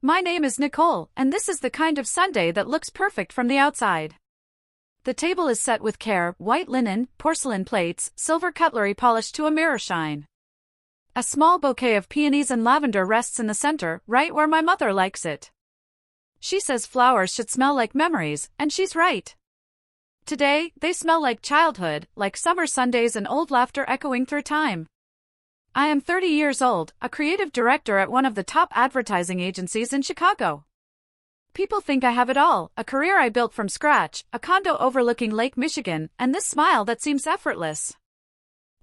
My name is Nicole, and this is the kind of Sunday that looks perfect from the outside. The table is set with care, white linen, porcelain plates, silver cutlery polished to a mirror shine. A small bouquet of peonies and lavender rests in the center, right where my mother likes it. She says flowers should smell like memories, and she's right. Today, they smell like childhood, like summer Sundays and old laughter echoing through time. I am 30 years old, a creative director at one of the top advertising agencies in Chicago. People think I have it all, a career I built from scratch, a condo overlooking Lake Michigan, and this smile that seems effortless.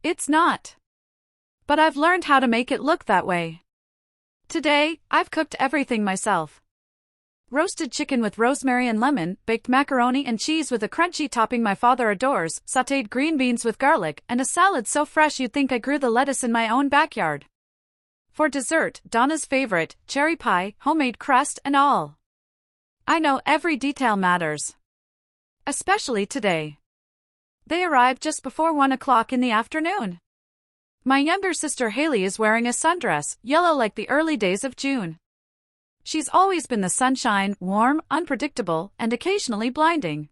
It's not. But I've learned how to make it look that way. Today, I've cooked everything myself. Roasted chicken with rosemary and lemon, baked macaroni and cheese with a crunchy topping my father adores, sautéed green beans with garlic, and a salad so fresh you'd think I grew the lettuce in my own backyard. For dessert, Donna's favorite, cherry pie, homemade crust and all. I know every detail matters. Especially today. They arrived just before 1 o'clock in the afternoon. My younger sister Haley is wearing a sundress, yellow like the early days of June. She's always been the sunshine, warm, unpredictable, and occasionally blinding.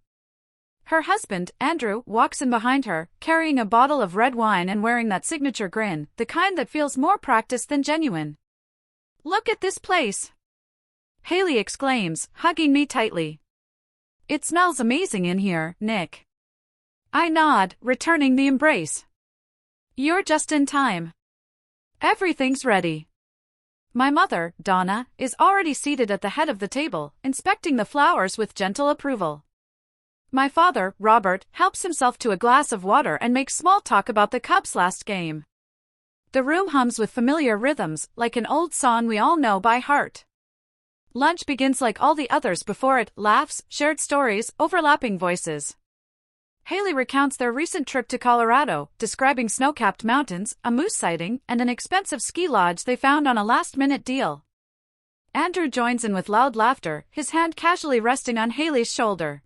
Her husband, Andrew, walks in behind her, carrying a bottle of red wine and wearing that signature grin, the kind that feels more practiced than genuine. "Look at this place!" Haley exclaims, hugging me tightly. "It smells amazing in here, Nick." I nod, returning the embrace. "You're just in time. Everything's ready." My mother, Donna, is already seated at the head of the table, inspecting the flowers with gentle approval. My father, Robert, helps himself to a glass of water and makes small talk about the Cubs' last game. The room hums with familiar rhythms, like an old song we all know by heart. Lunch begins like all the others before it, laughs, shared stories, overlapping voices. Haley recounts their recent trip to Colorado, describing snow-capped mountains, a moose sighting, and an expensive ski lodge they found on a last-minute deal. Andrew joins in with loud laughter, his hand casually resting on Haley's shoulder.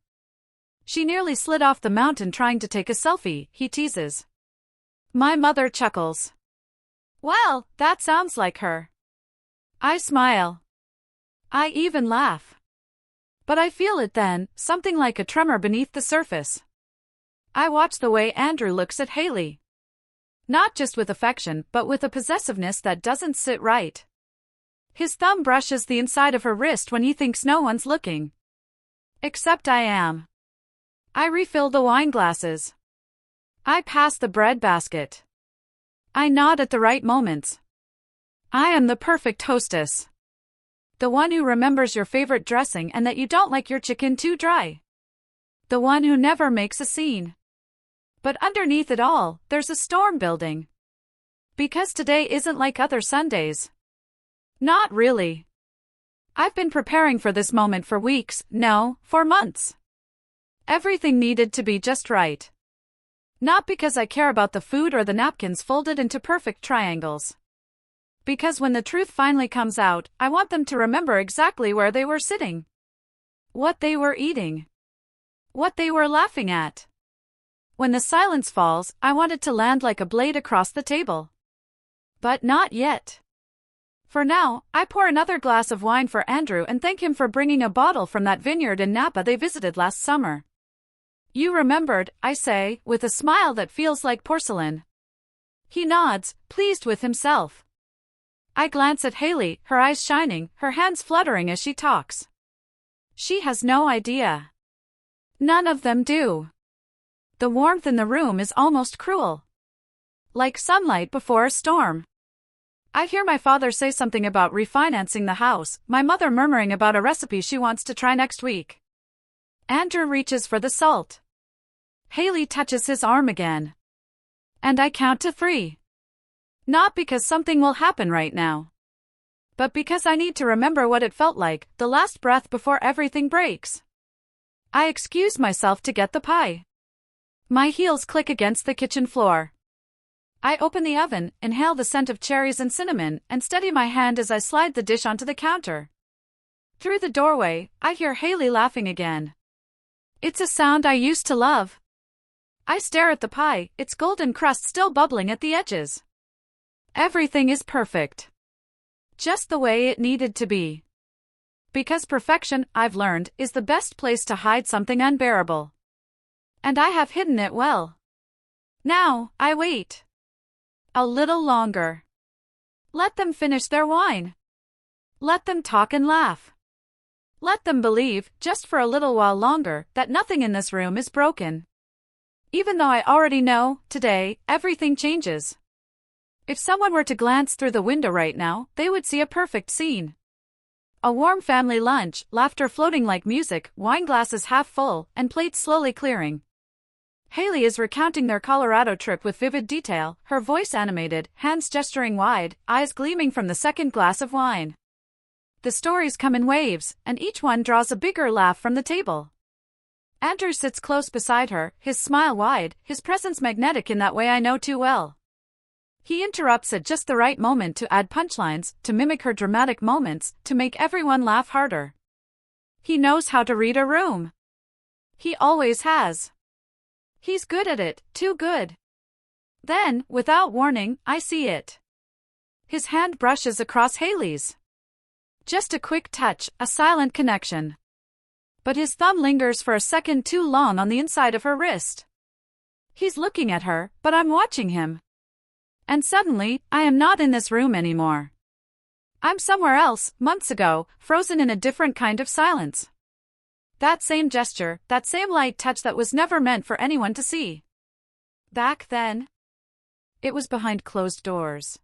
"She nearly slid off the mountain trying to take a selfie," he teases. My mother chuckles. "Well, that sounds like her." I smile. I even laugh. But I feel it then, something like a tremor beneath the surface. I watch the way Andrew looks at Haley. Not just with affection, but with a possessiveness that doesn't sit right. His thumb brushes the inside of her wrist when he thinks no one's looking. Except I am. I refill the wine glasses. I pass the bread basket. I nod at the right moments. I am the perfect hostess. The one who remembers your favorite dressing and that you don't like your chicken too dry. The one who never makes a scene. But underneath it all, there's a storm building. Because today isn't like other Sundays. Not really. I've been preparing for this moment for weeks, no, for months. Everything needed to be just right. Not because I care about the food or the napkins folded into perfect triangles. Because when the truth finally comes out, I want them to remember exactly where they were sitting. What they were eating. What they were laughing at. When the silence falls, I want it to land like a blade across the table. But not yet. For now, I pour another glass of wine for Andrew and thank him for bringing a bottle from that vineyard in Napa they visited last summer. "You remembered," I say, with a smile that feels like porcelain. He nods, pleased with himself. I glance at Haley, her eyes shining, her hands fluttering as she talks. She has no idea. None of them do. The warmth in the room is almost cruel. Like sunlight before a storm. I hear my father say something about refinancing the house, my mother murmuring about a recipe she wants to try next week. Andrew reaches for the salt. Haley touches his arm again. And I count to 3. Not because something will happen right now. But because I need to remember what it felt like, the last breath before everything breaks. I excuse myself to get the pie. My heels click against the kitchen floor. I open the oven, inhale the scent of cherries and cinnamon, and steady my hand as I slide the dish onto the counter. Through the doorway, I hear Haley laughing again. It's a sound I used to love. I stare at the pie, its golden crust still bubbling at the edges. Everything is perfect. Just the way it needed to be. Because perfection, I've learned, is the best place to hide something unbearable. And I have hidden it well. Now, I wait. A little longer. Let them finish their wine. Let them talk and laugh. Let them believe, just for a little while longer, that nothing in this room is broken. Even though I already know, today, everything changes. If someone were to glance through the window right now, they would see a perfect scene. A warm family lunch, laughter floating like music, wine glasses half full, and plates slowly clearing. Haley is recounting their Colorado trip with vivid detail, her voice animated, hands gesturing wide, eyes gleaming from the second glass of wine. The stories come in waves, and each one draws a bigger laugh from the table. Andrew sits close beside her, his smile wide, his presence magnetic in that way I know too well. He interrupts at just the right moment to add punchlines, to mimic her dramatic moments, to make everyone laugh harder. He knows how to read a room. He always has. He's good at it, too good. Then, without warning, I see it. His hand brushes across Haley's. Just a quick touch, a silent connection. But his thumb lingers for a second too long on the inside of her wrist. He's looking at her, but I'm watching him. And suddenly, I am not in this room anymore. I'm somewhere else, months ago, frozen in a different kind of silence. That same gesture, that same light touch that was never meant for anyone to see. Back then, it was behind closed doors.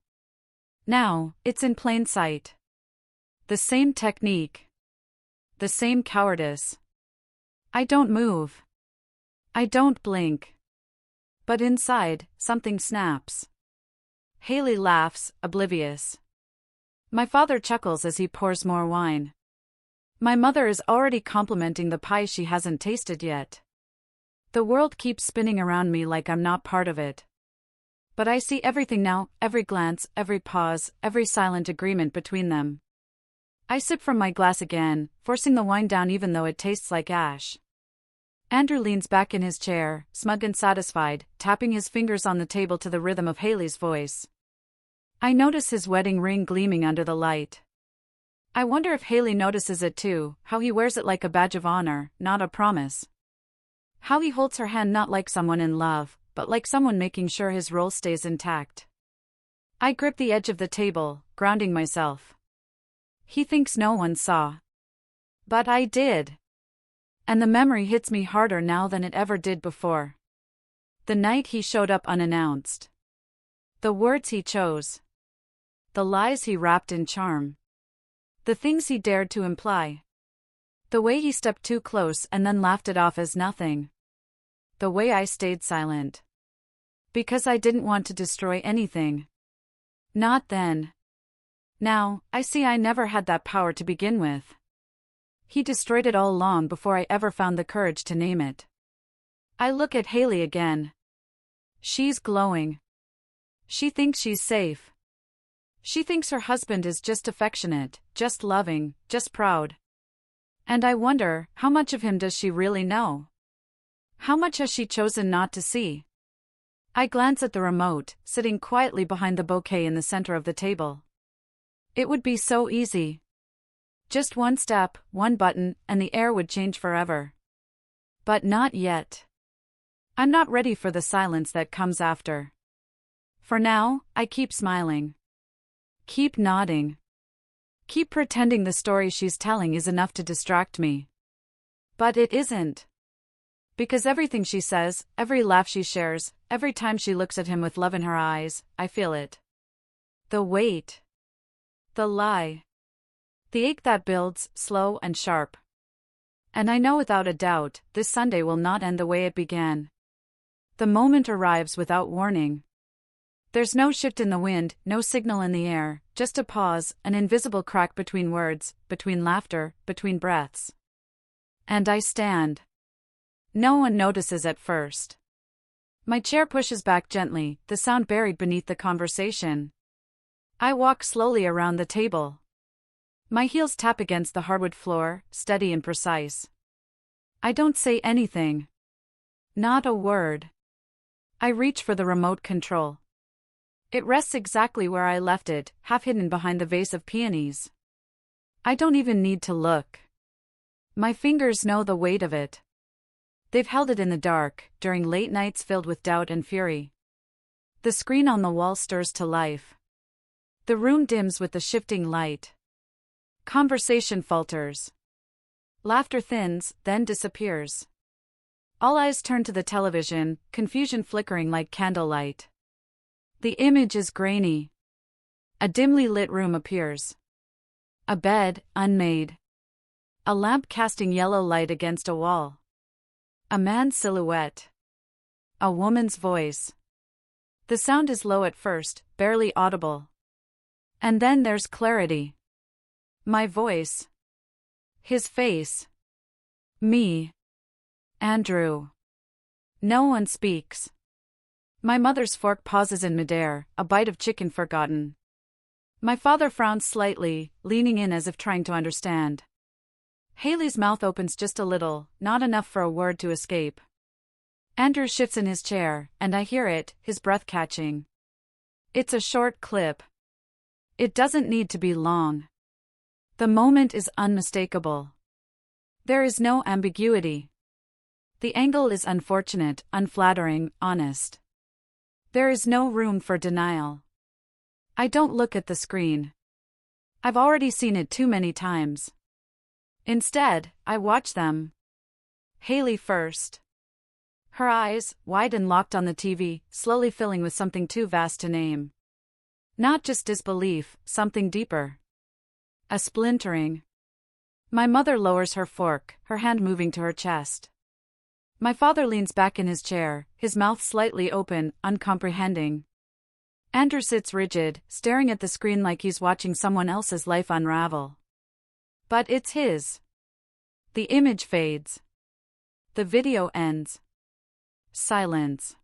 Now, it's in plain sight. The same technique. The same cowardice. I don't move. I don't blink. But inside, something snaps. Haley laughs, oblivious. My father chuckles as he pours more wine. My mother is already complimenting the pie she hasn't tasted yet. The world keeps spinning around me like I'm not part of it. But I see everything now, every glance, every pause, every silent agreement between them. I sip from my glass again, forcing the wine down even though it tastes like ash. Andrew leans back in his chair, smug and satisfied, tapping his fingers on the table to the rhythm of Haley's voice. I notice his wedding ring gleaming under the light. I wonder if Haley notices it too, how he wears it like a badge of honor, not a promise. How he holds her hand not like someone in love, but like someone making sure his role stays intact. I grip the edge of the table, grounding myself. He thinks no one saw. But I did. And the memory hits me harder now than it ever did before. The night he showed up unannounced. The words he chose. The lies he wrapped in charm. The things he dared to imply. The way he stepped too close and then laughed it off as nothing. The way I stayed silent. Because I didn't want to destroy anything. Not then. Now, I see I never had that power to begin with. He destroyed it all long before I ever found the courage to name it. I look at Haley again. She's glowing. She thinks she's safe. She thinks her husband is just affectionate, just loving, just proud. And I wonder, how much of him does she really know? How much has she chosen not to see? I glance at the remote, sitting quietly behind the bouquet in the center of the table. It would be so easy. Just one step, one button, and the air would change forever. But not yet. I'm not ready for the silence that comes after. For now, I keep smiling. Keep nodding. Keep pretending the story she's telling is enough to distract me. But it isn't. Because everything she says, every laugh she shares, every time she looks at him with love in her eyes, I feel it. The weight. The lie. The ache that builds, slow and sharp. And I know without a doubt, this Sunday will not end the way it began. The moment arrives without warning. There's no shift in the wind, no signal in the air, just a pause, an invisible crack between words, between laughter, between breaths. And I stand. No one notices at first. My chair pushes back gently, the sound buried beneath the conversation. I walk slowly around the table. My heels tap against the hardwood floor, steady and precise. I don't say anything. Not a word. I reach for the remote control. It rests exactly where I left it, half hidden behind the vase of peonies. I don't even need to look. My fingers know the weight of it. They've held it in the dark, during late nights filled with doubt and fury. The screen on the wall stirs to life. The room dims with the shifting light. Conversation falters. Laughter thins, then disappears. All eyes turn to the television, confusion flickering like candlelight. The image is grainy. A dimly lit room appears. A bed, unmade. A lamp casting yellow light against a wall. A man's silhouette. A woman's voice. The sound is low at first, barely audible. And then there's clarity. My voice. His face. Me. Andrew. No one speaks. My mother's fork pauses in midair, a bite of chicken forgotten. My father frowns slightly, leaning in as if trying to understand. Haley's mouth opens just a little, not enough for a word to escape. Andrew shifts in his chair, and I hear it, his breath catching. It's a short clip. It doesn't need to be long. The moment is unmistakable. There is no ambiguity. The angle is unfortunate, unflattering, honest. There is no room for denial. I don't look at the screen. I've already seen it too many times. Instead, I watch them. Haley first. Her eyes, wide and locked on the TV, slowly filling with something too vast to name. Not just disbelief, something deeper. A splintering. My mother lowers her fork, her hand moving to her chest. My father leans back in his chair, his mouth slightly open, uncomprehending. Andrew sits rigid, staring at the screen like he's watching someone else's life unravel. But it's his. The image fades. The video ends. Silence.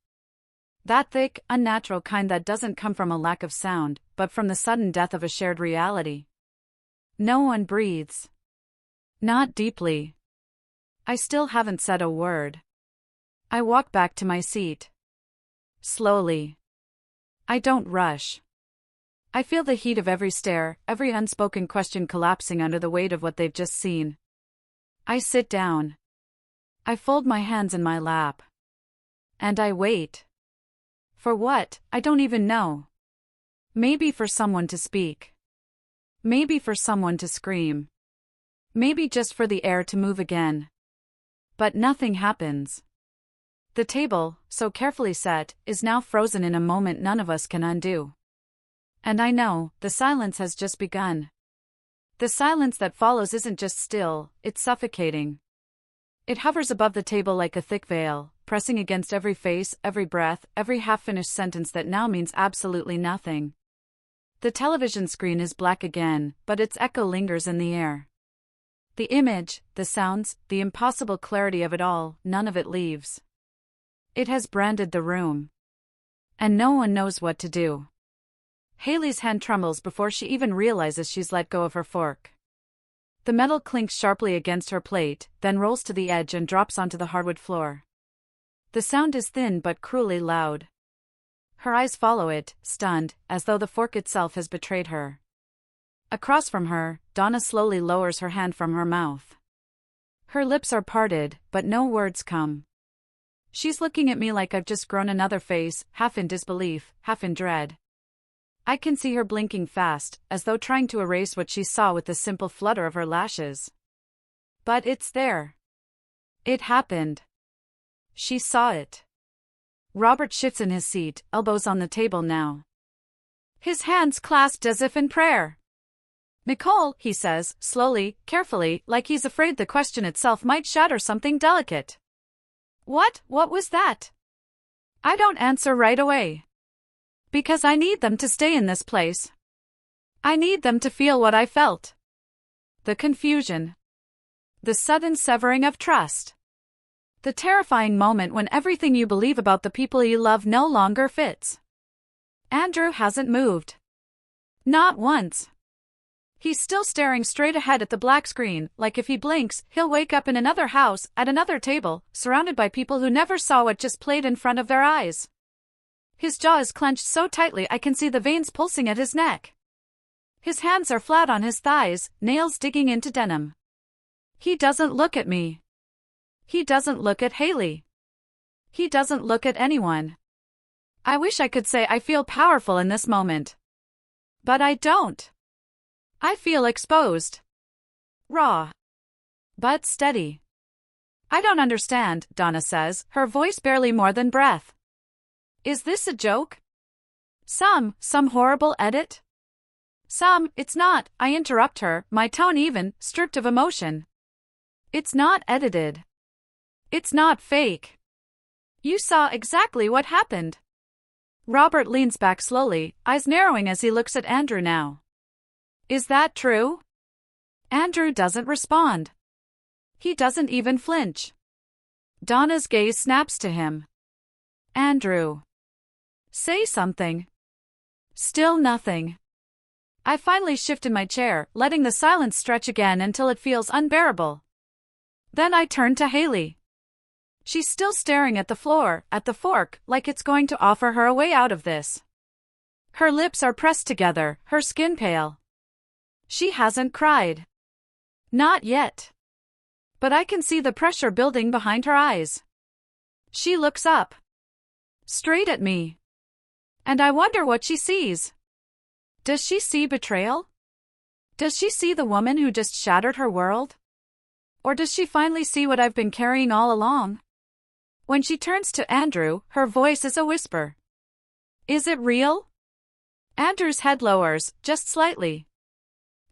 That thick, unnatural kind that doesn't come from a lack of sound, but from the sudden death of a shared reality. No one breathes. Not deeply. I still haven't said a word. I walk back to my seat. Slowly. I don't rush. I feel the heat of every stare, every unspoken question collapsing under the weight of what they've just seen. I sit down. I fold my hands in my lap. And I wait. For what, I don't even know. Maybe for someone to speak. Maybe for someone to scream. Maybe just for the air to move again. But nothing happens. The table, so carefully set, is now frozen in a moment none of us can undo. And I know, the silence has just begun. The silence that follows isn't just still, it's suffocating. It hovers above the table like a thick veil, pressing against every face, every breath, every half-finished sentence that now means absolutely nothing. The television screen is black again, but its echo lingers in the air. The image, the sounds, the impossible clarity of it all, none of it leaves. It has branded the room. And no one knows what to do. Haley's hand trembles before she even realizes she's let go of her fork. The metal clinks sharply against her plate, then rolls to the edge and drops onto the hardwood floor. The sound is thin but cruelly loud. Her eyes follow it, stunned, as though the fork itself has betrayed her. Across from her, Donna slowly lowers her hand from her mouth. Her lips are parted, but no words come. She's looking at me like I've just grown another face, half in disbelief, half in dread. I can see her blinking fast, as though trying to erase what she saw with the simple flutter of her lashes. But it's there. It happened. She saw it. Robert shifts in his seat, elbows on the table now. His hands clasped as if in prayer. "Nicole," he says, slowly, carefully, like he's afraid the question itself might shatter something delicate. What was that?" I don't answer right away. Because I need them to stay in this place. I need them to feel what I felt. The confusion. The sudden severing of trust. The terrifying moment when everything you believe about the people you love no longer fits. Andrew hasn't moved. Not once. He's still staring straight ahead at the black screen, like if he blinks, he'll wake up in another house, at another table, surrounded by people who never saw what just played in front of their eyes. His jaw is clenched so tightly I can see the veins pulsing at his neck. His hands are flat on his thighs, nails digging into denim. He doesn't look at me. He doesn't look at Haley. He doesn't look at anyone. I wish I could say I feel powerful in this moment. But I don't. I feel exposed. Raw. But steady. I don't understand, Donna says, her voice barely more than breath. Is this a joke? Some horrible edit? It's not, I interrupt her, my tone even, stripped of emotion. It's not edited. It's not fake. You saw exactly what happened. Robert leans back slowly, eyes narrowing as he looks at Andrew now. Is that true? Andrew doesn't respond. He doesn't even flinch. Donna's gaze snaps to him. Andrew. Say something. Still nothing. I finally shift in my chair, letting the silence stretch again until it feels unbearable. Then I turn to Haley. She's still staring at the floor, at the fork, like it's going to offer her a way out of this. Her lips are pressed together, her skin pale. She hasn't cried. Not yet. But I can see the pressure building behind her eyes. She looks up. Straight at me. And I wonder what she sees. Does she see betrayal? Does she see the woman who just shattered her world? Or does she finally see what I've been carrying all along? When she turns to Andrew, her voice is a whisper. Is it real? Andrew's head lowers, just slightly.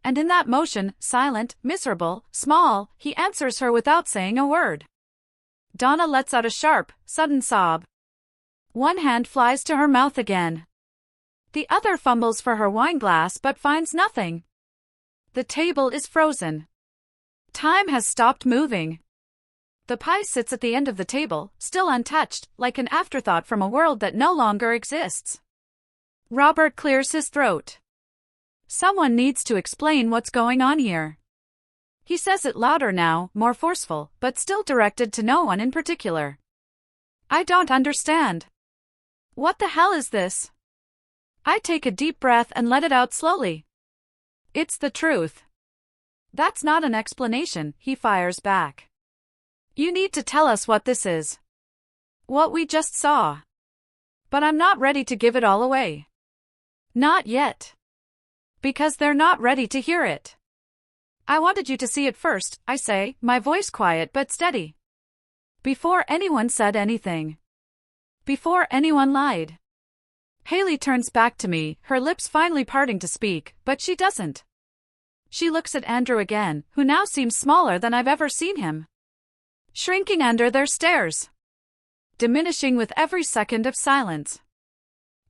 And in that motion, silent, miserable, small, he answers her without saying a word. Donna lets out a sharp, sudden sob. One hand flies to her mouth again. The other fumbles for her wine glass but finds nothing. The table is frozen. Time has stopped moving. The pie sits at the end of the table, still untouched, like an afterthought from a world that no longer exists. Robert clears his throat. Someone needs to explain what's going on here. He says it louder now, more forceful, but still directed to no one in particular. I don't understand. What the hell is this? I take a deep breath and let it out slowly. It's the truth. That's not an explanation, he fires back. You need to tell us what this is. What we just saw. But I'm not ready to give it all away. Not yet. Because they're not ready to hear it. I wanted you to see it first, I say, my voice quiet but steady. Before anyone said anything. Before anyone lied. Haley turns back to me, her lips finally parting to speak, but she doesn't. She looks at Andrew again, who now seems smaller than I've ever seen him. Shrinking under their stares. Diminishing with every second of silence.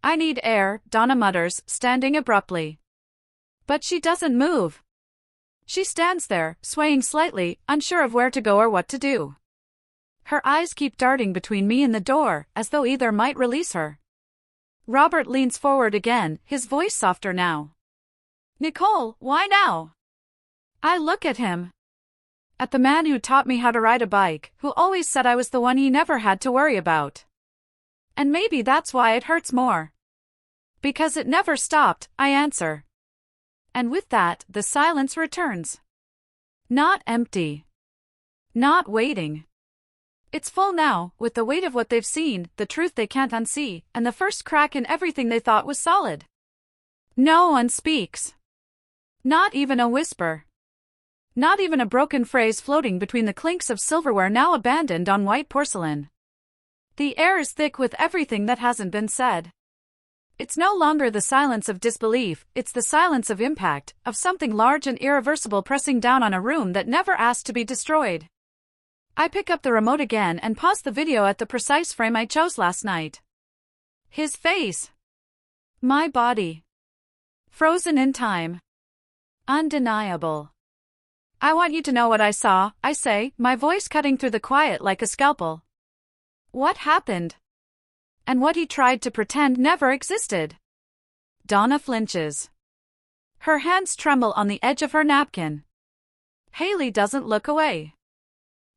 I need air, Donna mutters, standing abruptly. But she doesn't move. She stands there, swaying slightly, unsure of where to go or what to do. Her eyes keep darting between me and the door, as though either might release her. Robert leans forward again, his voice softer now. Nicole, why now? I look at him. At the man who taught me how to ride a bike, who always said I was the one he never had to worry about. And maybe that's why it hurts more. Because it never stopped, I answer. And with that, the silence returns. Not empty. Not waiting. It's full now, with the weight of what they've seen, the truth they can't unsee, and the first crack in everything they thought was solid. No one speaks. Not even a whisper. Not even a broken phrase floating between the clinks of silverware now abandoned on white porcelain. The air is thick with everything that hasn't been said. It's no longer the silence of disbelief, it's the silence of impact, of something large and irreversible pressing down on a room that never asked to be destroyed. I pick up the remote again and pause the video at the precise frame I chose last night. His face. My body. Frozen in time. Undeniable. I want you to know what I saw, I say, my voice cutting through the quiet like a scalpel. What happened? And what he tried to pretend never existed. Donna flinches. Her hands tremble on the edge of her napkin. Haley doesn't look away.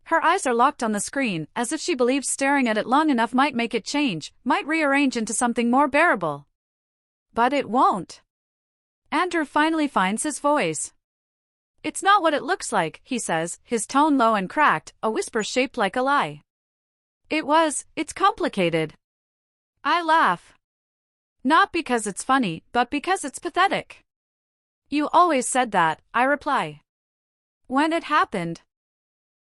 Her eyes are locked on the screen, as if she believes staring at it long enough might make it change, might rearrange into something more bearable. But it won't. Andrew finally finds his voice. It's not what it looks like, he says, his tone low and cracked, a whisper shaped like a lie. It's complicated. I laugh. Not because it's funny, but because it's pathetic. You always said that, I reply. When it happened.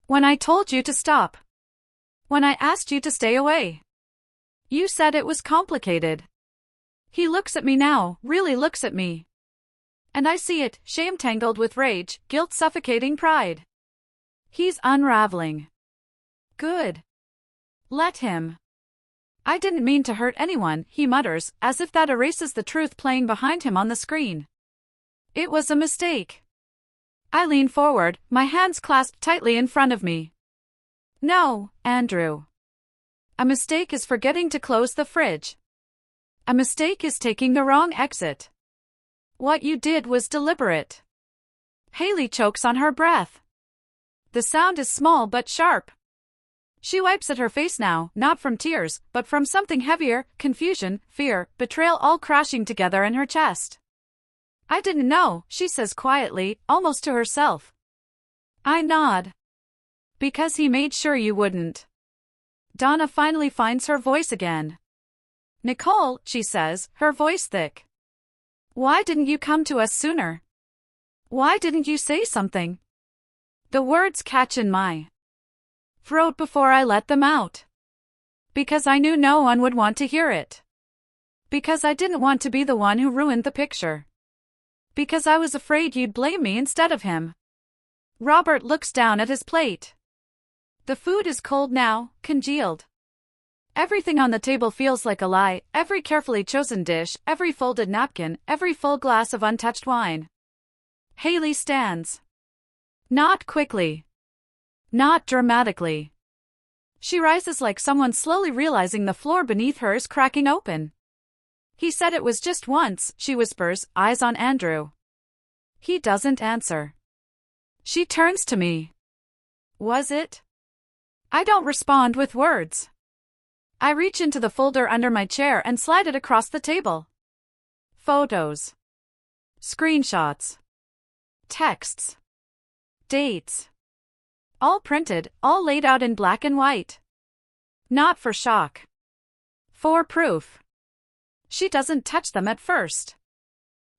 When I told you to stop. When I asked you to stay away. You said it was complicated. He looks at me now, really looks at me. And I see it, shame tangled with rage, guilt suffocating pride. He's unraveling. Good. Let him. I didn't mean to hurt anyone, he mutters, as if that erases the truth playing behind him on the screen. It was a mistake. I lean forward, my hands clasped tightly in front of me. No, Andrew. A mistake is forgetting to close the fridge. A mistake is taking the wrong exit. What you did was deliberate. Haley chokes on her breath. The sound is small but sharp. She wipes at her face now, not from tears, but from something heavier, confusion, fear, betrayal all crashing together in her chest. I didn't know, she says quietly, almost to herself. I nod. Because he made sure you wouldn't. Donna finally finds her voice again. Nicole, she says, her voice thick. Why didn't you come to us sooner? Why didn't you say something? The words catch in my throat before I let them out. Because I knew no one would want to hear it. Because I didn't want to be the one who ruined the picture. Because I was afraid you'd blame me instead of him. Robert looks down at his plate. The food is cold now, congealed. Everything on the table feels like a lie, every carefully chosen dish, every folded napkin, every full glass of untouched wine. Haley stands. Not quickly. Not dramatically. She rises like someone slowly realizing the floor beneath her is cracking open. He said it was just once, she whispers, eyes on Andrew. He doesn't answer. She turns to me. Was it? I don't respond with words. I reach into the folder under my chair and slide it across the table. Photos. Screenshots. Texts. Dates. All printed, all laid out in black and white. Not for shock. For proof. She doesn't touch them at first.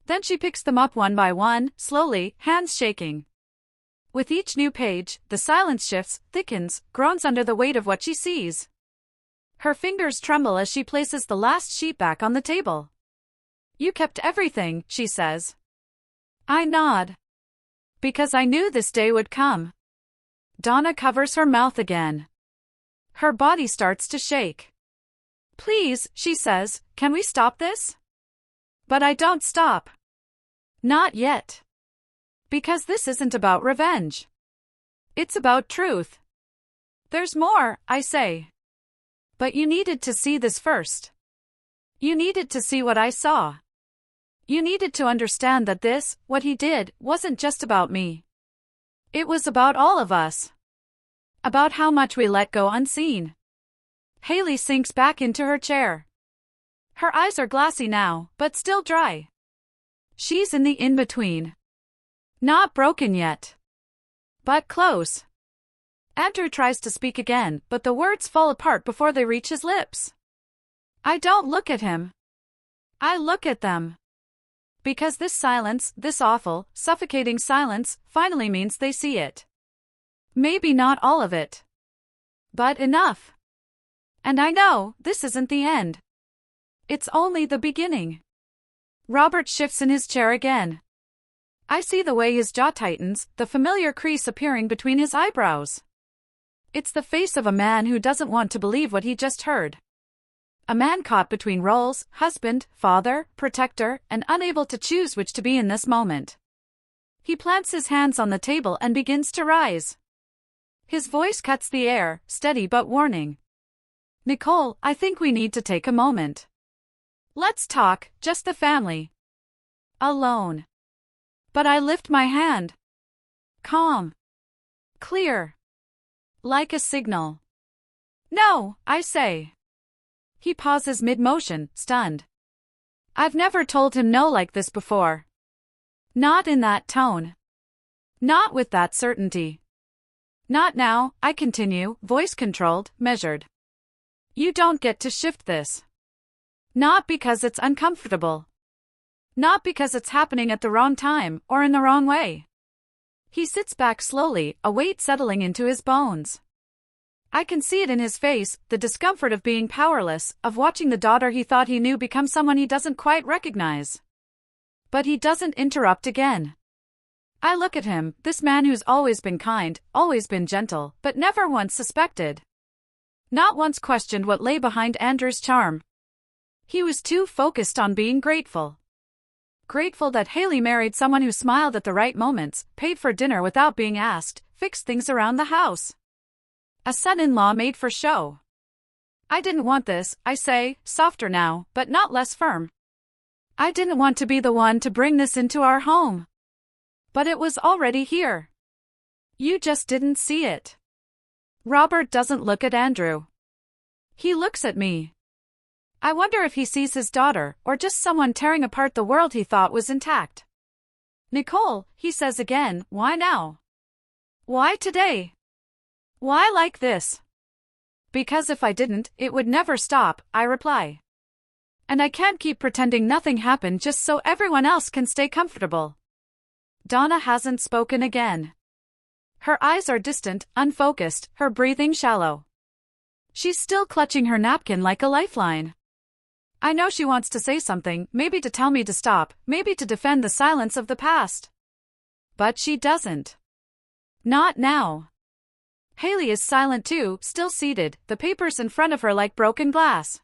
Then she picks them up one by one, slowly, hands shaking. With each new page, the silence shifts, thickens, groans under the weight of what she sees. Her fingers tremble as she places the last sheet back on the table. You kept everything, she says. I nod. Because I knew this day would come. Donna covers her mouth again. Her body starts to shake. Please, she says, can we stop this? But I don't stop. Not yet. Because this isn't about revenge. It's about truth. There's more, I say. But you needed to see this first. You needed to see what I saw. You needed to understand that this, what he did, wasn't just about me. It was about all of us. About how much we let go unseen. Haley sinks back into her chair. Her eyes are glassy now, but still dry. She's in the in-between. Not broken yet. But close. Andrew tries to speak again, but the words fall apart before they reach his lips. I don't look at him. I look at them. Because this silence, this awful, suffocating silence, finally means they see it. Maybe not all of it. But enough. And I know, this isn't the end. It's only the beginning. Robert shifts in his chair again. I see the way his jaw tightens, the familiar crease appearing between his eyebrows. It's the face of a man who doesn't want to believe what he just heard. A man caught between roles, husband, father, protector, and unable to choose which to be in this moment. He plants his hands on the table and begins to rise. His voice cuts the air, steady but warning. Nicole, I think we need to take a moment. Let's talk, just the family. Alone. But I lift my hand. Calm. Clear. Like a signal. No, I say. He pauses mid-motion, stunned. I've never told him no like this before. Not in that tone. Not with that certainty. Not now, I continue, voice controlled, measured. You don't get to shift this. Not because it's uncomfortable. Not because it's happening at the wrong time, or in the wrong way. He sits back slowly, a weight settling into his bones. I can see it in his face, the discomfort of being powerless, of watching the daughter he thought he knew become someone he doesn't quite recognize. But he doesn't interrupt again. I look at him, this man who's always been kind, always been gentle, but never once suspected. Not once questioned what lay behind Andrew's charm. He was too focused on being grateful. Grateful that Haley married someone who smiled at the right moments, paid for dinner without being asked, fixed things around the house. A son-in-law made for show. I didn't want this, I say, softer now, but not less firm. I didn't want to be the one to bring this into our home. But it was already here. You just didn't see it. Robert doesn't look at Andrew. He looks at me. I wonder if he sees his daughter, or just someone tearing apart the world he thought was intact. Nicole, he says again, why now? Why today? Why like this? Because if I didn't, it would never stop, I reply. And I can't keep pretending nothing happened just so everyone else can stay comfortable. Donna hasn't spoken again. Her eyes are distant, unfocused, her breathing shallow. She's still clutching her napkin like a lifeline. I know she wants to say something, maybe to tell me to stop, maybe to defend the silence of the past. But she doesn't. Not now. Haley is silent too, still seated, the papers in front of her like broken glass.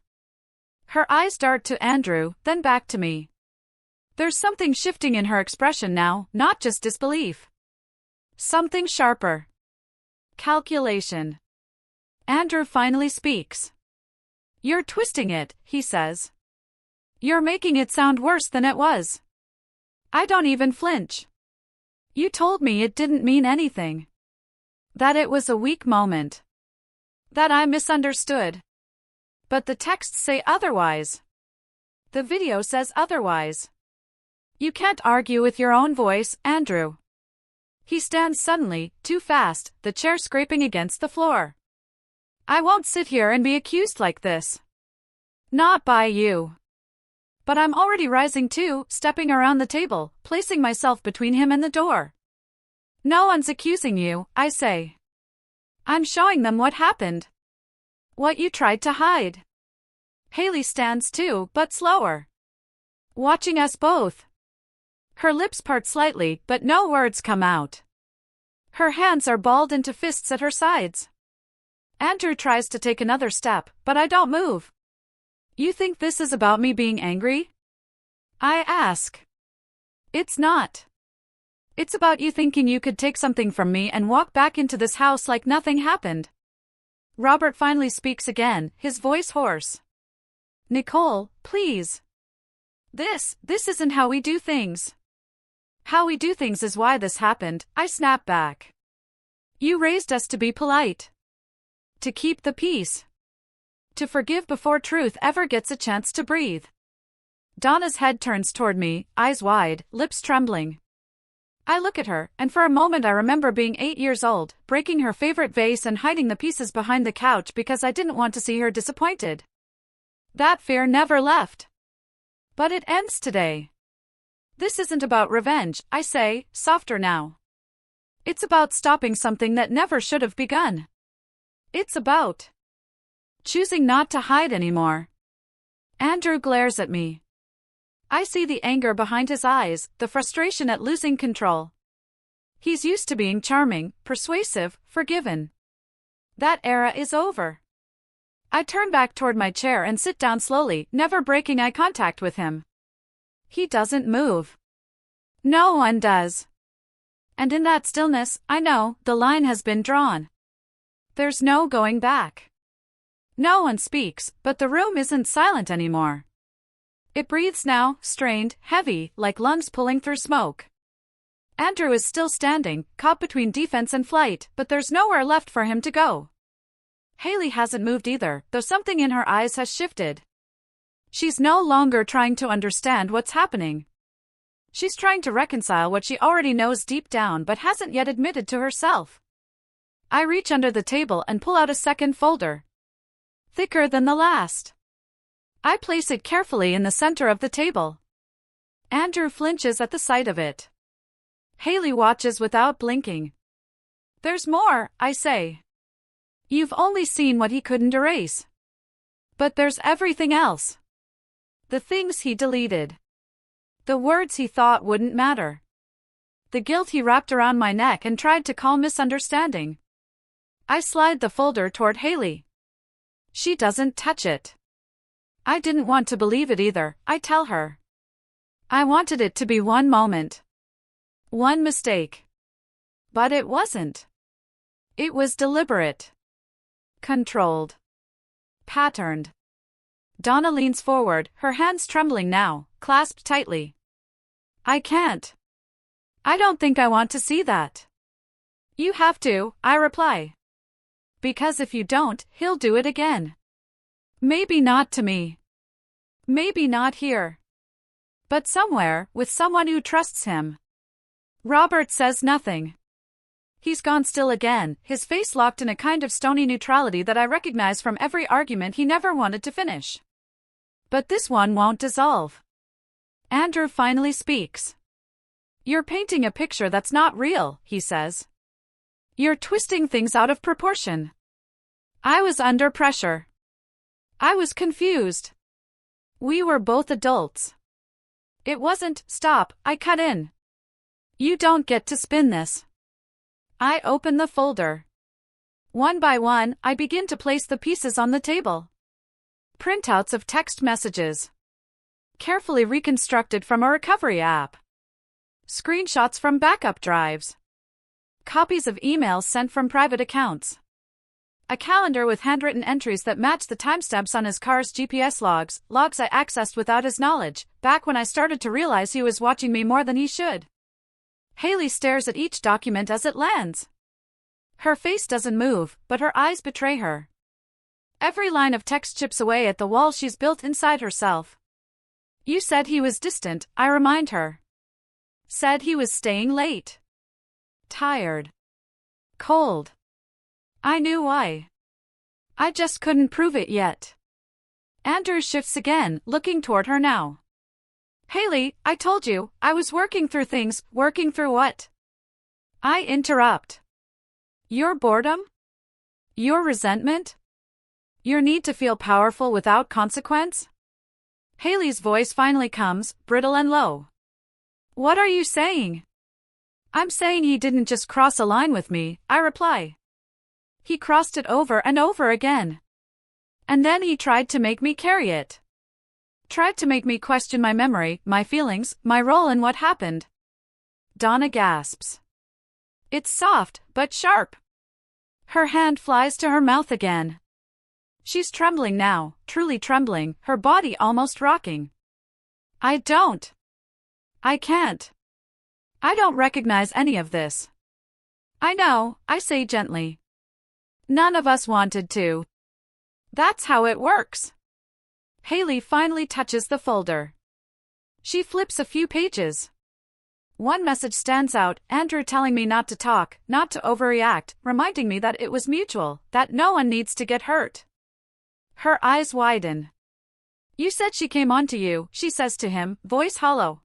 Her eyes dart to Andrew, then back to me. There's something shifting in her expression now, not just disbelief. Something sharper. Calculation. Andrew finally speaks. You're twisting it, he says. You're making it sound worse than it was. I don't even flinch. You told me it didn't mean anything. That it was a weak moment. That I misunderstood. But the texts say otherwise. The video says otherwise. You can't argue with your own voice, Andrew. He stands suddenly, too fast, the chair scraping against the floor. I won't sit here and be accused like this. Not by you. But I'm already rising too, stepping around the table, placing myself between him and the door. No one's accusing you, I say. I'm showing them what happened. What you tried to hide. Haley stands too, but slower. Watching us both. Her lips part slightly, but no words come out. Her hands are balled into fists at her sides. Andrew tries to take another step, but I don't move. You think this is about me being angry? I ask. It's not. It's about you thinking you could take something from me and walk back into this house like nothing happened. Robert finally speaks again, his voice hoarse. Nicole, please. This isn't how we do things. How we do things is why this happened, I snap back. You raised us to be polite. To keep the peace. To forgive before truth ever gets a chance to breathe. Donna's head turns toward me, eyes wide, lips trembling. I look at her, and for a moment I remember being 8 years old, breaking her favorite vase and hiding the pieces behind the couch because I didn't want to see her disappointed. That fear never left. But it ends today. This isn't about revenge, I say, softer now. It's about stopping something that never should have begun. It's about choosing not to hide anymore. Andrew glares at me. I see the anger behind his eyes, the frustration at losing control. He's used to being charming, persuasive, forgiven. That era is over. I turn back toward my chair and sit down slowly, never breaking eye contact with him. He doesn't move. No one does. And in that stillness, I know, the line has been drawn. There's no going back. No one speaks, but the room isn't silent anymore. It breathes now, strained, heavy, like lungs pulling through smoke. Andrew is still standing, caught between defense and flight, but there's nowhere left for him to go. Haley hasn't moved either, though something in her eyes has shifted. She's no longer trying to understand what's happening. She's trying to reconcile what she already knows deep down but hasn't yet admitted to herself. I reach under the table and pull out a second folder. Thicker than the last. I place it carefully in the center of the table. Andrew flinches at the sight of it. Haley watches without blinking. There's more, I say. You've only seen what he couldn't erase. But there's everything else. The things he deleted. The words he thought wouldn't matter. The guilt he wrapped around my neck and tried to call misunderstanding. I slide the folder toward Haley. She doesn't touch it. I didn't want to believe it either, I tell her. I wanted it to be one moment. One mistake. But it wasn't. It was deliberate. Controlled. Patterned. Donna leans forward, her hands trembling now, clasped tightly. I can't. I don't think I want to see that. You have to, I reply. Because if you don't, he'll do it again. Maybe not to me. Maybe not here. But somewhere, with someone who trusts him. Robert says nothing. He's gone still again, his face locked in a kind of stony neutrality that I recognize from every argument he never wanted to finish. But this one won't dissolve. Andrew finally speaks. You're painting a picture that's not real, he says. You're twisting things out of proportion. I was under pressure. I was confused. We were both adults. It wasn't, stop, I cut in. You don't get to spin this. I open the folder. One by one, I begin to place the pieces on the table. Printouts of text messages. Carefully reconstructed from a recovery app. Screenshots from backup drives. Copies of emails sent from private accounts. A calendar with handwritten entries that match the timestamps on his car's GPS logs, logs I accessed without his knowledge, back when I started to realize he was watching me more than he should. Haley stares at each document as it lands. Her face doesn't move, but her eyes betray her. Every line of text chips away at the wall she's built inside herself. You said he was distant, I remind her. Said he was staying late. Tired. Cold. I knew why. I just couldn't prove it yet. Andrew shifts again, looking toward her now. Haley, I told you, I was working through things. Working through what? I interrupt. Your boredom? Your resentment? Your need to feel powerful without consequence? Haley's voice finally comes, brittle and low. What are you saying? I'm saying he didn't just cross a line with me, I reply. He crossed it over and over again. And then he tried to make me carry it. Tried to make me question my memory, my feelings, my role in what happened. Donna gasps. It's soft, but sharp. Her hand flies to her mouth again. She's trembling now, truly trembling, her body almost rocking. I can't. I don't recognize any of this. I know, I say gently. None of us wanted to. That's how it works. Haley finally touches the folder. She flips a few pages. One message stands out, Andrew telling me not to talk, not to overreact, reminding me that it was mutual, that no one needs to get hurt. Her eyes widen. You said she came on to you, she says to him, voice hollow.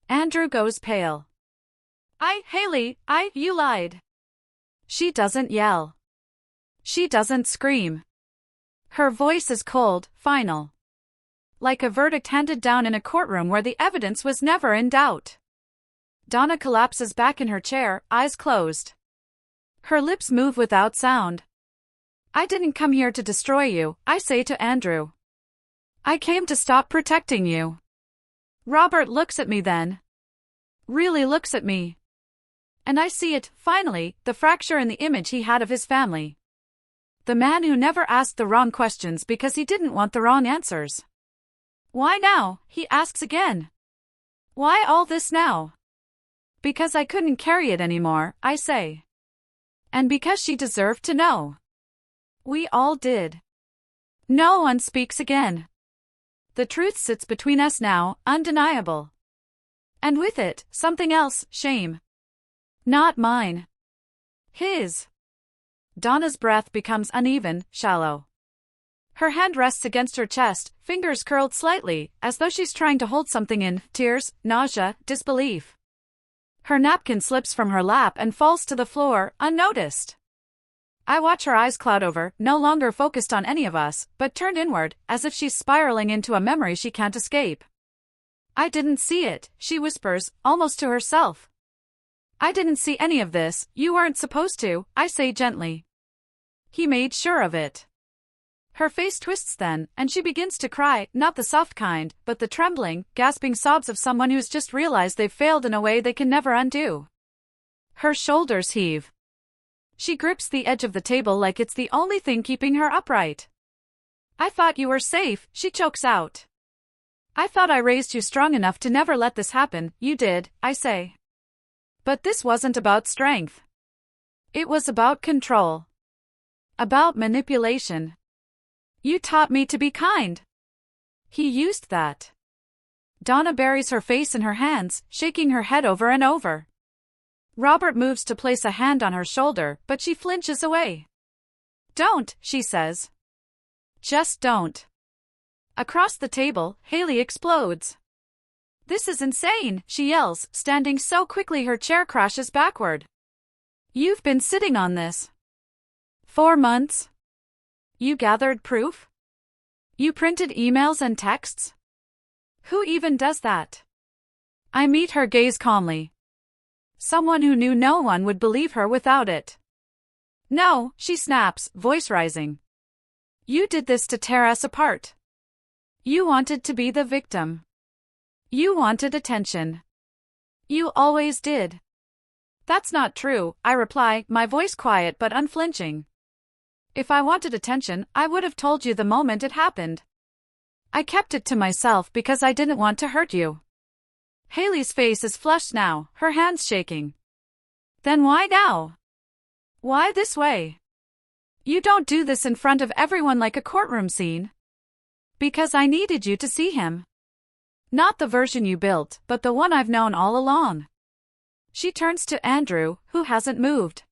Andrew goes pale. Haley, you lied. She doesn't yell. She doesn't scream. Her voice is cold, final. Like a verdict handed down in a courtroom where the evidence was never in doubt. Donna collapses back in her chair, eyes closed. Her lips move without sound. I didn't come here to destroy you, I say to Andrew. I came to stop protecting you. Robert looks at me then. Really looks at me. And I see it, finally, the fracture in the image he had of his family. The man who never asked the wrong questions because he didn't want the wrong answers. Why now? He asks again. Why all this now? Because I couldn't carry it anymore, I say. And because she deserved to know. We all did. No one speaks again. The truth sits between us now, undeniable. And with it, something else, shame. Not mine. His. Donna's breath becomes uneven, shallow. Her hand rests against her chest, fingers curled slightly, as though she's trying to hold something in, tears, nausea, disbelief. Her napkin slips from her lap and falls to the floor, unnoticed. I watch her eyes cloud over, no longer focused on any of us, but turned inward, as if she's spiraling into a memory she can't escape. I didn't see it, she whispers, almost to herself. I didn't see any of this, you weren't supposed to, I say gently. He made sure of it. Her face twists then, and she begins to cry, not the soft kind, but the trembling, gasping sobs of someone who's just realized they've failed in a way they can never undo. Her shoulders heave. She grips the edge of the table like it's the only thing keeping her upright. I thought you were safe, she chokes out. I thought I raised you strong enough to never let this happen, you did, I say. But this wasn't about strength. It was about control. About manipulation. You taught me to be kind. He used that. Donna buries her face in her hands, shaking her head over and over. Robert moves to place a hand on her shoulder, but she flinches away. Don't, she says. Just don't. Across the table, Haley explodes. This is insane, she yells, standing so quickly her chair crashes backward. You've been sitting on this. 4 months? You gathered proof? You printed emails and texts? Who even does that? I meet her gaze calmly. Someone who knew no one would believe her without it. No, she snaps, voice rising. You did this to tear us apart. You wanted to be the victim. You wanted attention. You always did. That's not true, I reply, my voice quiet but unflinching. If I wanted attention, I would have told you the moment it happened. I kept it to myself because I didn't want to hurt you. Haley's face is flushed now, her hands shaking. Then why now? Why this way? You don't do this in front of everyone like a courtroom scene. Because I needed you to see him. Not the version you built, but the one I've known all along. She turns to Andrew, who hasn't moved.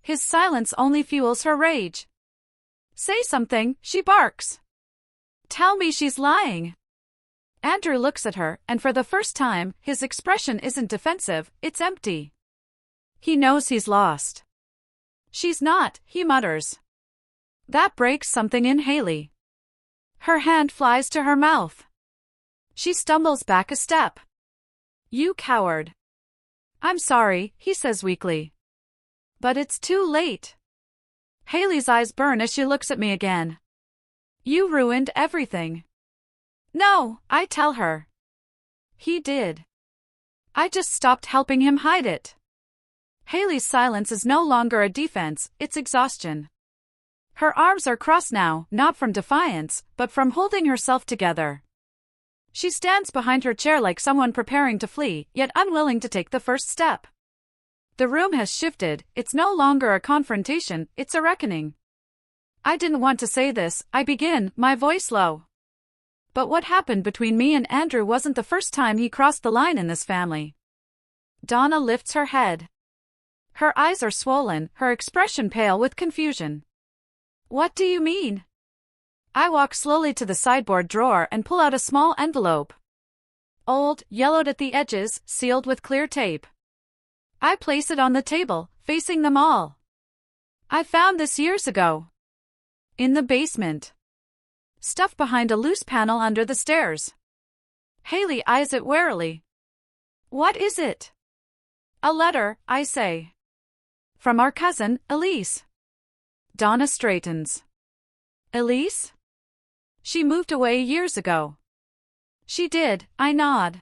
His silence only fuels her rage. Say something, she barks. Tell me she's lying. Andrew looks at her, and for the first time, his expression isn't defensive, it's empty. He knows he's lost. She's not, he mutters. That breaks something in Haley. Her hand flies to her mouth. She stumbles back a step. You coward. I'm sorry, he says weakly. But it's too late. Haley's eyes burn as she looks at me again. You ruined everything. No, I tell her. He did. I just stopped helping him hide it. Haley's silence is no longer a defense, it's exhaustion. Her arms are crossed now, not from defiance, but from holding herself together. She stands behind her chair like someone preparing to flee, yet unwilling to take the first step. The room has shifted, it's no longer a confrontation, it's a reckoning. I didn't want to say this, I begin, my voice low. But what happened between me and Andrew wasn't the first time he crossed the line in this family. Donna lifts her head. Her eyes are swollen, her expression pale with confusion. What do you mean? I walk slowly to the sideboard drawer and pull out a small envelope. Old, yellowed at the edges, sealed with clear tape. I place it on the table, facing them all. I found this years ago. In the basement. Stuffed behind a loose panel under the stairs. Haley eyes it warily. What is it? A letter, I say. From our cousin, Elise. Donna straightens. Elise? She moved away years ago. She did, I nod.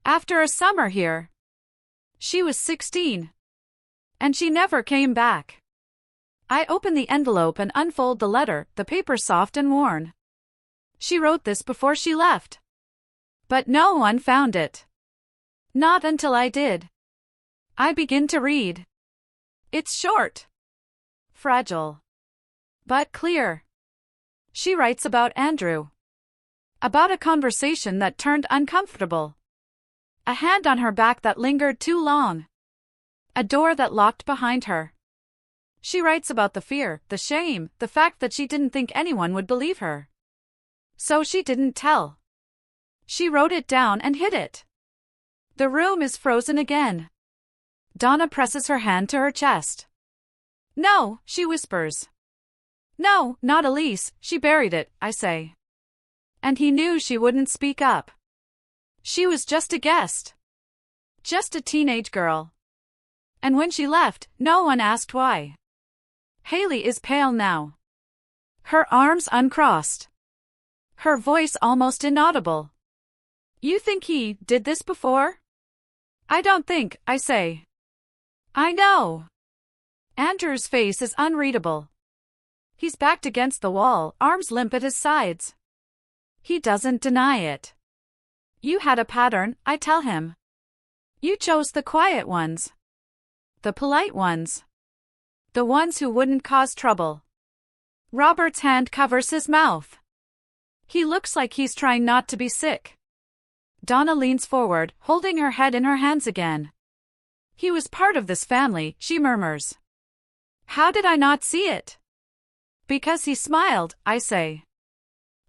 After a summer here. She was 16. And she never came back. I open the envelope and unfold the letter, the paper soft and worn. She wrote this before she left. But no one found it. Not until I did. I begin to read. It's short. Fragile. But clear. She writes about Andrew. About a conversation that turned uncomfortable. A hand on her back that lingered too long. A door that locked behind her. She writes about the fear, the shame, the fact that she didn't think anyone would believe her. So she didn't tell. She wrote it down and hid it. The room is frozen again. Donna presses her hand to her chest. No, she whispers. No, not Elise, she buried it, I say. And he knew she wouldn't speak up. She was just a guest. Just a teenage girl. And when she left, no one asked why. Haley is pale now. Her arms uncrossed. Her voice almost inaudible. You think he did this before? I don't think, I say. I know. Andrew's face is unreadable. He's backed against the wall, arms limp at his sides. He doesn't deny it. You had a pattern, I tell him. You chose the quiet ones. The polite ones. The ones who wouldn't cause trouble. Robert's hand covers his mouth. He looks like he's trying not to be sick. Donna leans forward, holding her head in her hands again. He was part of this family, she murmurs. How did I not see it? Because he smiled, I say.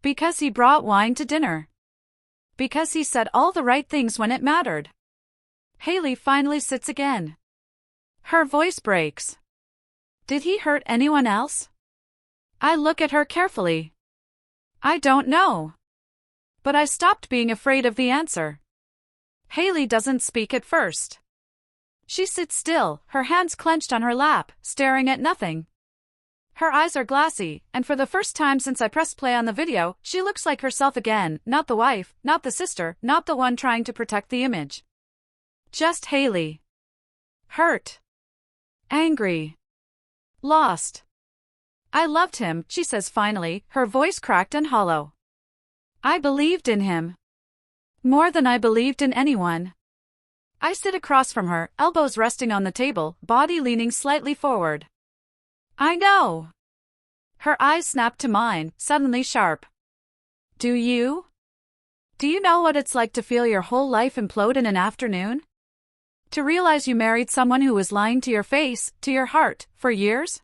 Because he brought wine to dinner. Because he said all the right things when it mattered. Haley finally sits again. Her voice breaks. Did he hurt anyone else? I look at her carefully. I don't know. But I stopped being afraid of the answer. Haley doesn't speak at first. She sits still, her hands clenched on her lap, staring at nothing. Her eyes are glassy, and for the first time since I pressed play on the video, she looks like herself again, not the wife, not the sister, not the one trying to protect the image. Just Haley. Hurt. Angry. Lost. I loved him, she says finally, her voice cracked and hollow. I believed in him. More than I believed in anyone. I sit across from her, elbows resting on the table, body leaning slightly forward. I know. Her eyes snap to mine, suddenly sharp. Do you? Do you know what it's like to feel your whole life implode in an afternoon? To realize you married someone who was lying to your face, to your heart, for years?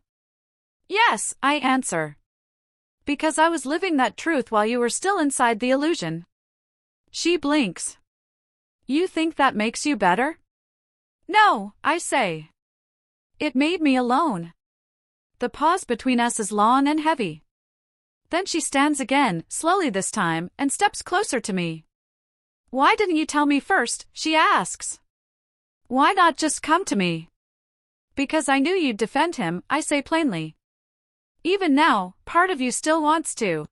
Yes, I answer. Because I was living that truth while you were still inside the illusion. She blinks. You think that makes you better? No, I say. It made me alone. The pause between us is long and heavy. Then she stands again, slowly this time, and steps closer to me. Why didn't you tell me first, she asks. Why not just come to me? Because I knew you'd defend him, I say plainly. Even now, part of you still wants to.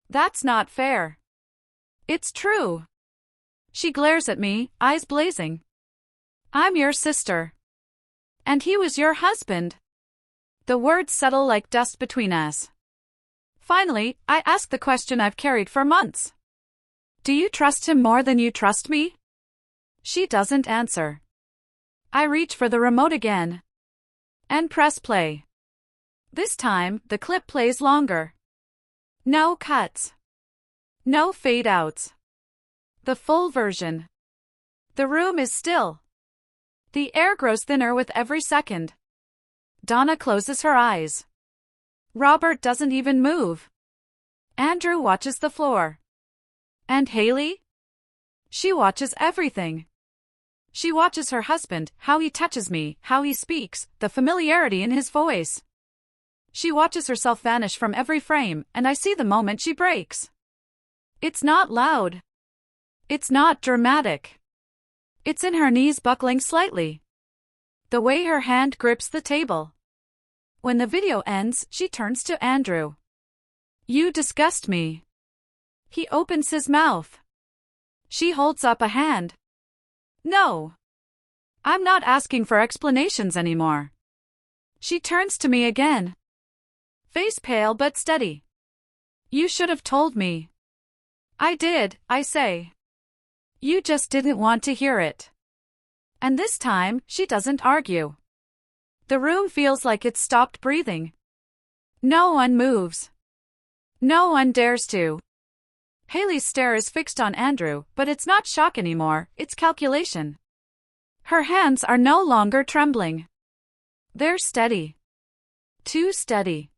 That's not fair. It's true. She glares at me, eyes blazing. I'm your sister. And he was your husband. The words settle like dust between us. Finally, I ask the question I've carried for months. Do you trust him more than you trust me? She doesn't answer. I reach for the remote again. And press play. This time, the clip plays longer. No cuts. No fade-outs. The full version. The room is still. The air grows thinner with every second. Donna closes her eyes. Robert doesn't even move. Andrew watches the floor. And Haley? She watches everything. She watches her husband, how he touches me, how he speaks, the familiarity in his voice. She watches herself vanish from every frame, and I see the moment she breaks. It's not loud. It's not dramatic. It's in her knees buckling slightly. The way her hand grips the table. When the video ends, she turns to Andrew. You disgust me. He opens his mouth. She holds up a hand. No. I'm not asking for explanations anymore. She turns to me again. Face pale but steady. You should have told me. I did, I say. You just didn't want to hear it. And this time, she doesn't argue. The room feels like it's stopped breathing. No one moves. No one dares to. Haley's stare is fixed on Andrew, but it's not shock anymore, it's calculation. Her hands are no longer trembling. They're steady. Too steady.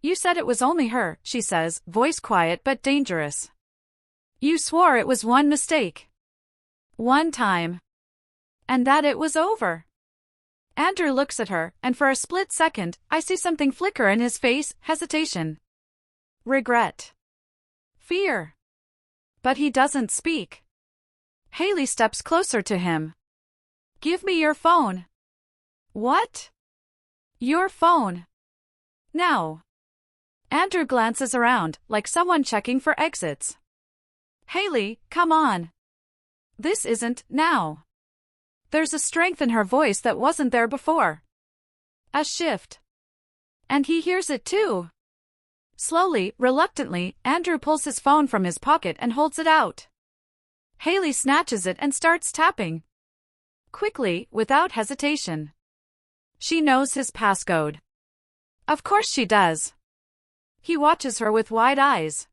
You said it was only her, she says, voice quiet but dangerous. You swore it was one mistake. One time. And that it was over. Andrew looks at her, and for a split second, I see something flicker in his face, hesitation. Regret. Fear. But he doesn't speak. Haley steps closer to him. Give me your phone. What? Your phone. Now. Andrew glances around, like someone checking for exits. Haley, come on. This isn't now. There's a strength in her voice that wasn't there before. A shift. And he hears it too. Slowly, reluctantly, Andrew pulls his phone from his pocket and holds it out. Haley snatches it and starts tapping. Quickly, without hesitation. She knows his passcode. Of course she does. He watches her with wide eyes.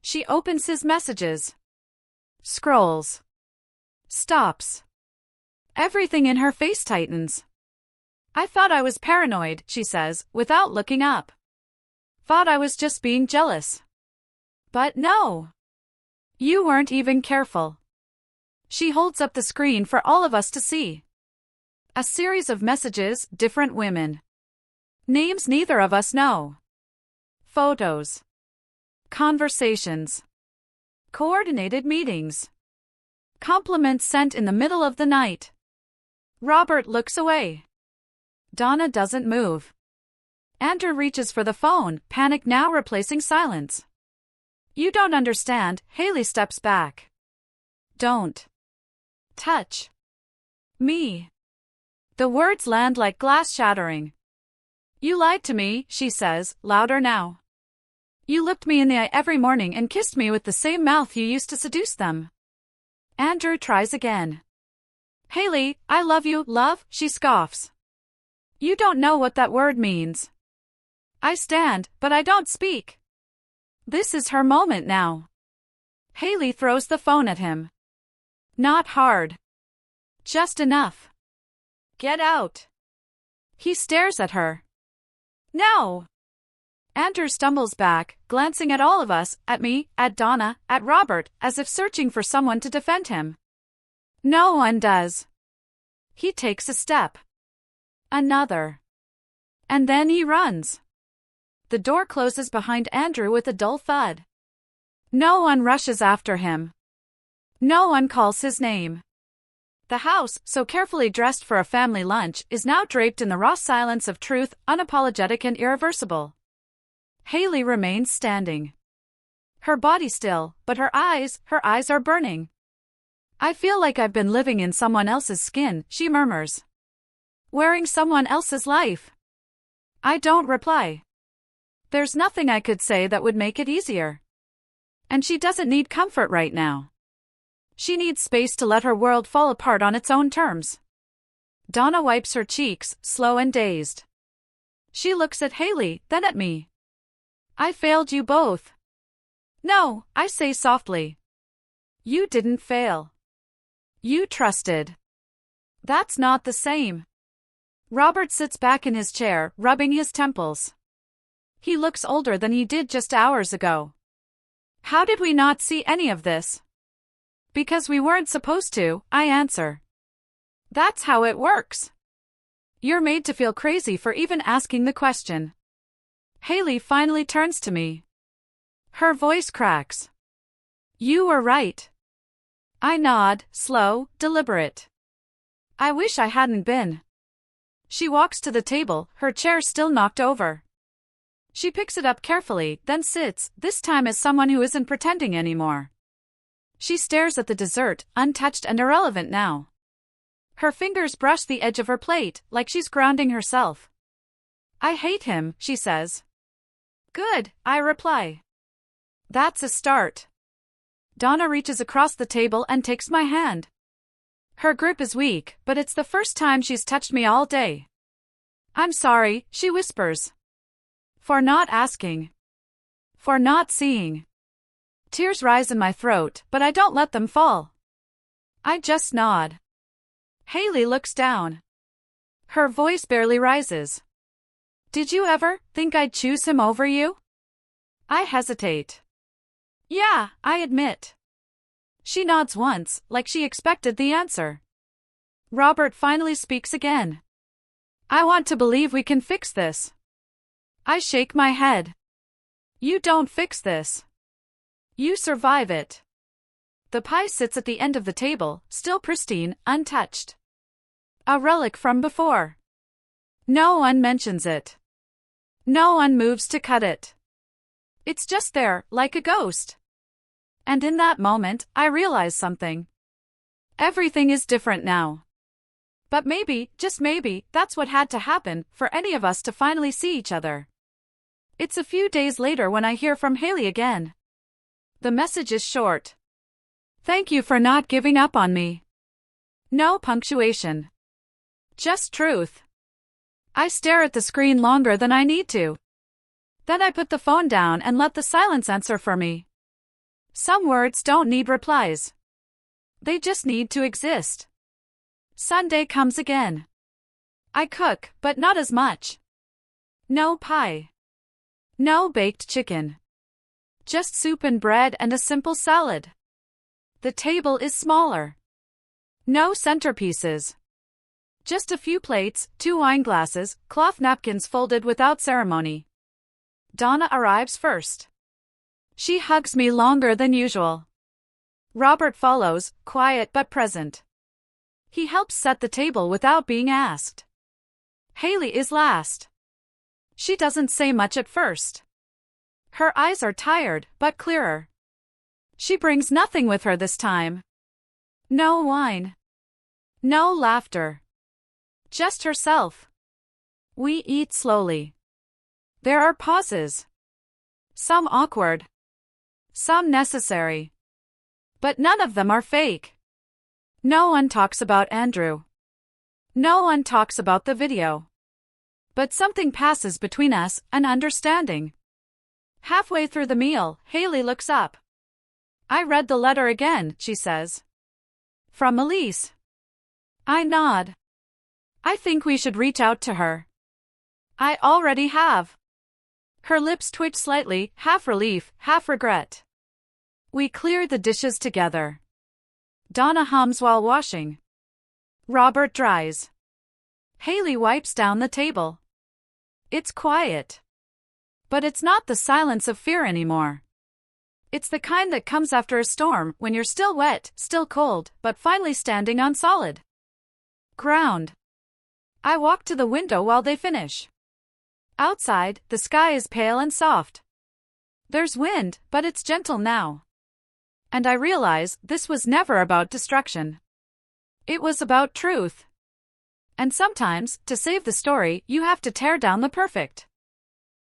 She opens his messages. Scrolls. Stops. Everything in her face tightens. I thought I was paranoid, she says, without looking up. Thought I was just being jealous. But no. You weren't even careful. She holds up the screen for all of us to see. A series of messages, different women. Names neither of us know. Photos. Conversations. Coordinated meetings. Compliments sent in the middle of the night. Robert looks away. Donna doesn't move. Andrew reaches for the phone, panic now replacing silence. You don't understand, Haley steps back. Don't. Touch. Me. The words land like glass shattering. You lied to me, she says, louder now. You looked me in the eye every morning and kissed me with the same mouth you used to seduce them. Andrew tries again. Haley, I love you, love, she scoffs. You don't know what that word means. I stand, but I don't speak. This is her moment now. Haley throws the phone at him. Not hard. Just enough. Get out. He stares at her. No. Andrew stumbles back, glancing at all of us, at me, at Donna, at Robert, as if searching for someone to defend him. No one does. He takes a step. Another. And then he runs. The door closes behind Andrew with a dull thud. No one rushes after him. No one calls his name. The house, so carefully dressed for a family lunch, is now draped in the raw silence of truth, unapologetic and irreversible. Haley remains standing. Her body still, but her eyes are burning. I feel like I've been living in someone else's skin, she murmurs. Wearing someone else's life. I don't reply. There's nothing I could say that would make it easier. And she doesn't need comfort right now. She needs space to let her world fall apart on its own terms. Donna wipes her cheeks, slow and dazed. She looks at Haley, then at me. I failed you both. No, I say softly. You didn't fail. You trusted. That's not the same. Robert sits back in his chair, rubbing his temples. He looks older than he did just hours ago. How did we not see any of this? Because we weren't supposed to, I answer. That's how it works. You're made to feel crazy for even asking the question. Haley finally turns to me. Her voice cracks. You were right. I nod, slow, deliberate. I wish I hadn't been. She walks to the table, her chair still knocked over. She picks it up carefully, then sits, this time as someone who isn't pretending anymore. She stares at the dessert, untouched and irrelevant now. Her fingers brush the edge of her plate, like she's grounding herself. I hate him, she says. Good, I reply. That's a start. Donna reaches across the table and takes my hand. Her grip is weak, but it's the first time she's touched me all day. I'm sorry, she whispers. For not asking. For not seeing. Tears rise in my throat, but I don't let them fall. I just nod. Haley looks down. Her voice barely rises. Did you ever think I'd choose him over you? I hesitate. Yeah, I admit. She nods once, like she expected the answer. Robert finally speaks again. I want to believe we can fix this. I shake my head. You don't fix this. You survive it. The pie sits at the end of the table, still pristine, untouched. A relic from before. No one mentions it. No one moves to cut it. It's just there, like a ghost. And in that moment, I realize something. Everything is different now. But maybe, just maybe, that's what had to happen for any of us to finally see each other. It's a few days later when I hear from Haley again. The message is short. Thank you for not giving up on me. No punctuation. Just truth. I stare at the screen longer than I need to. Then I put the phone down and let the silence answer for me. Some words don't need replies. They just need to exist. Sunday comes again. I cook, but not as much. No pie. No baked chicken. Just soup and bread and a simple salad. The table is smaller. No centerpieces. Just a few plates, 2 wine glasses, cloth napkins folded without ceremony. Donna arrives first. She hugs me longer than usual. Robert follows, quiet but present. He helps set the table without being asked. Haley is last. She doesn't say much at first. Her eyes are tired, but clearer. She brings nothing with her this time. No wine. No laughter. Just herself. We eat slowly. There are pauses. Some awkward. Some necessary. But none of them are fake. No one talks about Andrew. No one talks about the video. But something passes between us, an understanding. Halfway through the meal, Haley looks up. I read the letter again, she says. From Elise. I nod. I think we should reach out to her. I already have. Her lips twitch slightly, half relief, half regret. We clear the dishes together. Donna hums while washing. Robert dries. Haley wipes down the table. It's quiet. But it's not the silence of fear anymore. It's the kind that comes after a storm, when you're still wet, still cold, but finally standing on solid ground. I walk to the window while they finish. Outside, the sky is pale and soft. There's wind, but it's gentle now. And I realize this was never about destruction. It was about truth. And sometimes, to save the story, you have to tear down the perfect.